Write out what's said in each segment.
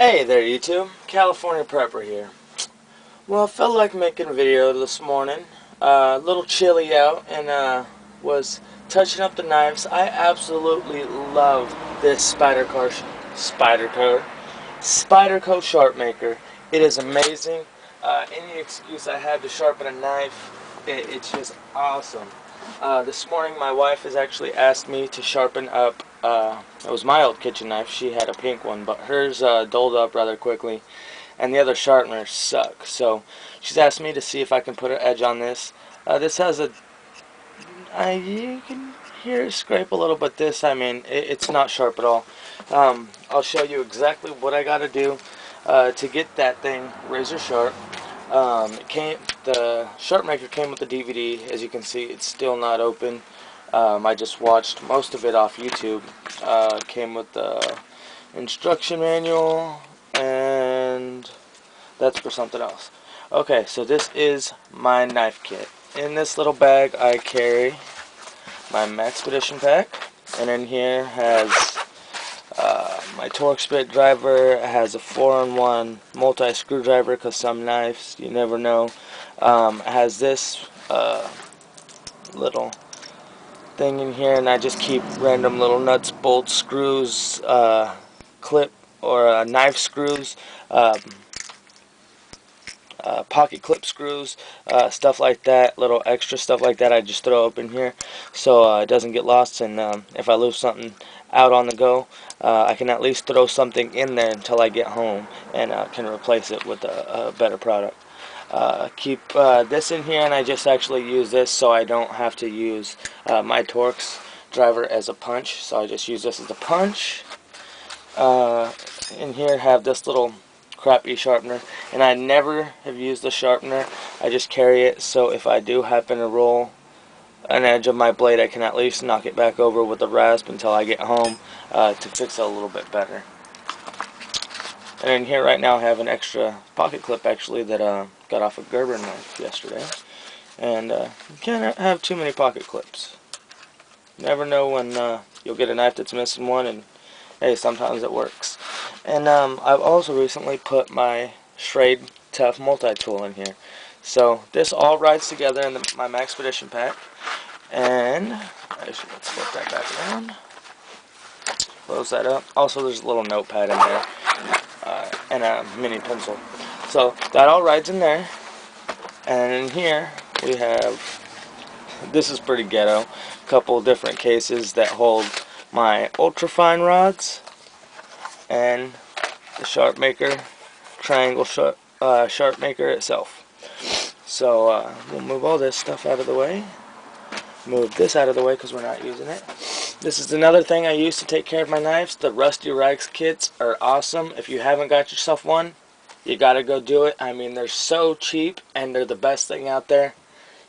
Hey there YouTube, California Prepper here. Well, I felt like making a video this morning. A little chilly out and was touching up the knives. I absolutely love this Spyderco SharpMaker. It is amazing. Any excuse I have to sharpen a knife, it's just awesome. This morning my wife has actually asked me to sharpen up, it was my old kitchen knife. She had a pink one, but hers dulled up rather quickly, and the other sharpeners suck. So she's asked me to see if I can put an edge on this. This has a, you can hear it scrape a little, but this, I mean, it's not sharp at all. I'll show you exactly what I got to do to get that thing razor sharp. The SharpMaker came with the DVD. As you can see, it's still not open. I just watched most of it off YouTube. Came with the instruction manual, and that's for something else. Okay, so this is my knife kit. In this little bag I carry my Expedition pack, and in here has my Torx bit driver. It has a 4-in-1 multi screwdriver, because some knives, you never know. It has this little thing in here, and I just keep random little nuts, bolts, screws, clip or knife screws, pocket clip screws, stuff like that, little extra stuff like that I just throw up in here so it doesn't get lost, and if I lose something out on the go, I can at least throw something in there until I get home and can replace it with a better product. Keep this in here, and I just actually use this so I don't have to use my Torx driver as a punch, so I just use this as a punch. In here have this little crappy sharpener, and I never have used the sharpener. I just carry it so if I do happen to roll an edge of my blade, I can at least knock it back over with a rasp until I get home to fix it a little bit better. And in here right now I have an extra pocket clip actually that got off a Gerber knife yesterday, and you can't have too many pocket clips. Never know when you'll get a knife that's missing one, and hey, sometimes it works. And I've also recently put my Schrade Tough multi-tool in here. So this all rides together in my Expedition pack. And actually, let's flip that back around. Close that up. Also, there's a little notepad in there and a mini pencil. So that all rides in there. And in here we have, this is pretty ghetto, a couple different cases that hold my ultrafine rods and the SharpMaker triangle SharpMaker itself. So we'll move all this stuff out of the way. Move this out of the way because we're not using it. This is another thing I use to take care of my knives. The Rusty Rags kits are awesome. If you haven't got yourself one, you gotta go do it. I mean, they're so cheap and they're the best thing out there.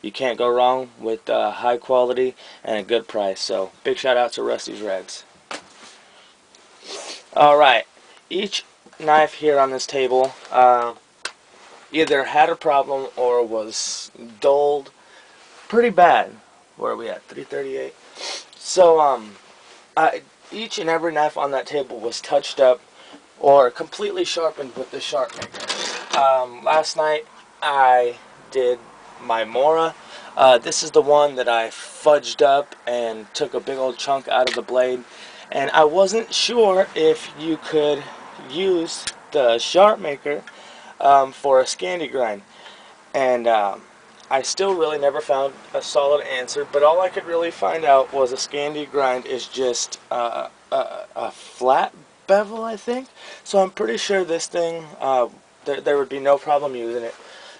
You can't go wrong with high quality and a good price. So big shout out to Rusty's Rags. Alright, each knife here on this table either had a problem or was dulled pretty bad. Where are we at? 338. So each and every knife on that table was touched up or completely sharpened with the SharpMaker. Last night I did my Mora. This is the one that I fudged up and took a big old chunk out of the blade, and I wasn't sure if you could use the SharpMaker for a Scandi grind, and I still really never found a solid answer, but all I could really find out was a Scandi grind is just a flat bevel, I think. So I'm pretty sure this thing, there would be no problem using it.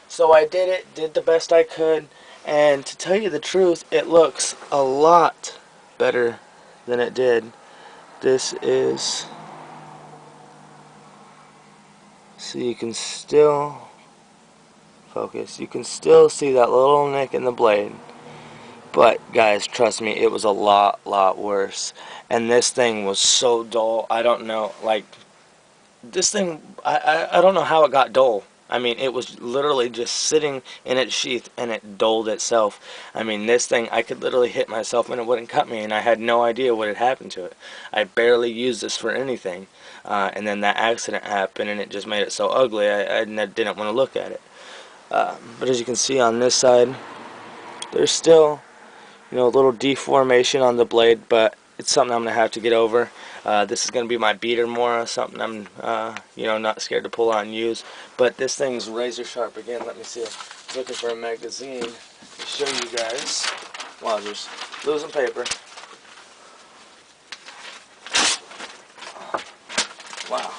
So I did it, did the best I could, and to tell you the truth, it looks a lot better than it did. This is, so you can still focus, you can still see that little nick in the blade, but guys, trust me, it was a lot worse. And this thing was so dull. I don't know, like, this thing, I don't know how it got dull. I mean, it was literally just sitting in its sheath and it dulled itself. I mean, this thing, I could literally hit myself and it wouldn't cut me, and I had no idea what had happened to it. I barely used this for anything. and then that accident happened, and it just made it so ugly. I didn't want to look at it. But as you can see on this side, there's still, a little deformation on the blade, but it's something I'm gonna have to get over. This is gonna be my beater more, something I'm not scared to pull out and use. But this thing's razor sharp again. Let me see. I'm looking for a magazine to show you guys. Wow, just losing paper. Wow.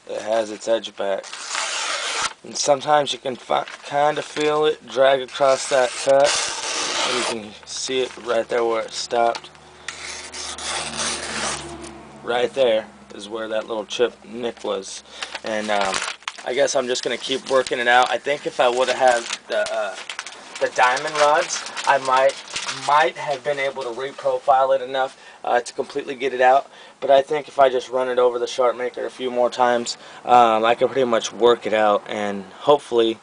It has its edge back. And sometimes you can kind of feel it drag across that cut. And you can see it right there where it stopped. Right there is where that little chip nick was. And I guess I'm just going to keep working it out. I think if I would have had the diamond rods, I might have been able to reprofile it enough to completely get it out. But I think if I just run it over the SharpMaker a few more times, I can pretty much work it out and hopefully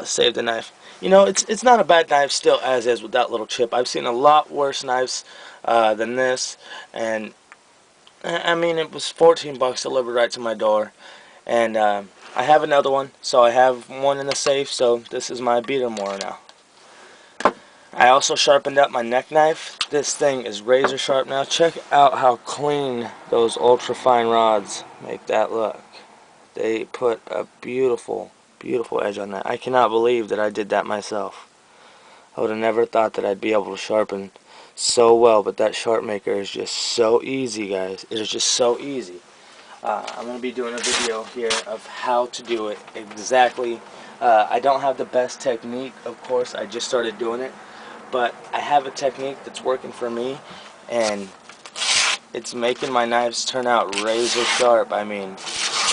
save the knife. It's not a bad knife still as is with that little chip. I've seen a lot worse knives than this, and I mean, it was 14 bucks delivered right to my door. And I have another one, so I have one in the safe, so this is my beater more now. I also sharpened up my neck knife. This thing is razor sharp now. Check out how clean those ultra fine rods make that look. They put a beautiful, beautiful edge on that. I cannot believe that I did that myself. I would have never thought that I'd be able to sharpen so well, but that SharpMaker is just so easy, guys. It is just so easy. I'm going to be doing a video here of how to do it exactly. I don't have the best technique, of course. I just started doing it. But I have a technique that's working for me, and it's making my knives turn out razor sharp. I mean,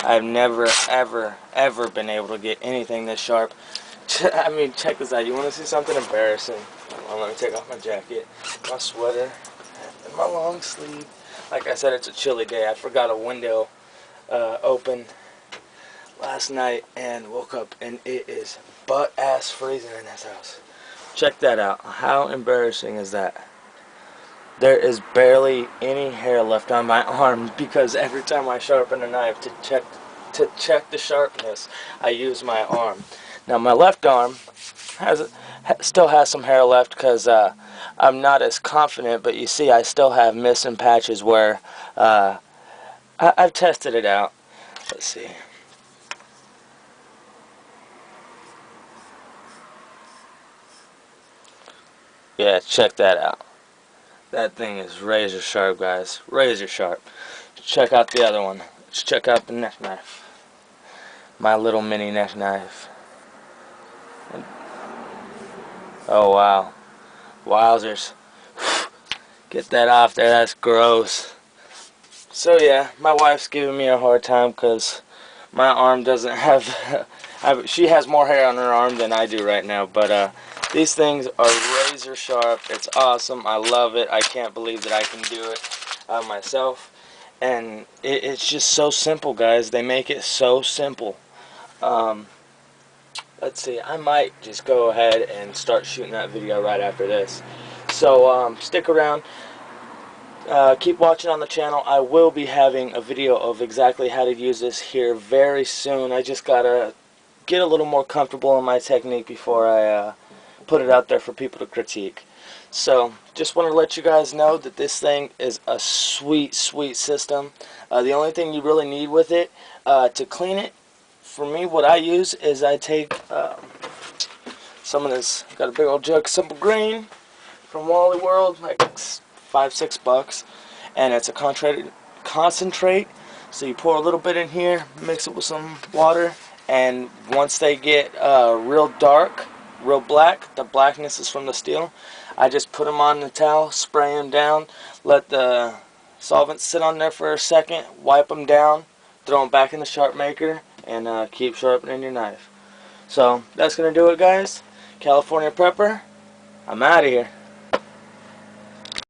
I've never, ever been able to get anything this sharp. I mean, check this out. You want to see something embarrassing? Well, let me take off my jacket, my sweater, and my long sleeve. Like I said, it's a chilly day. I forgot a window open last night and woke up, and it is butt-ass freezing in this house. Check that out. How embarrassing is that? There is barely any hair left on my arm because every time I sharpen a knife to check the sharpness, I use my arm. Now my left arm still has some hair left because I'm not as confident, but you see I still have missing patches where I've tested it out. Let's see. Yeah, check that out. That thing is razor sharp, guys. Razor sharp. Check out the other one. Let's check out the neck knife. My little mini neck knife. Oh, wow. Wowzers. Get that off there. That's gross. So, yeah, my wife's giving me a hard time because my arm doesn't have... she has more hair on her arm than I do right now, but these things are razor sharp. It's awesome. I love it. I can't believe that I can do it myself. And it's just so simple, guys. They make it so simple. Let's see. I might just go ahead and start shooting that video right after this. So stick around. Keep watching on the channel. I will be having a video of exactly how to use this here very soon. I just gotta get a little more comfortable in my technique before I put it out there for people to critique. So just want to let you guys know that this thing is a sweet, sweet system. The only thing you really need with it to clean it, for me, what I use is I take some of this. Got a big old jug of Simple Green from Wally World, like $5-6, and it's a concentrate. So you pour a little bit in here, mix it with some water, and once they get real dark, real black, the blackness is from the steel, I just put them on the towel, spray them down, let the solvent sit on there for a second, wipe them down, throw them back in the SharpMaker, and keep sharpening your knife. So that's going to do it, guys. California Prepper, I'm out of here.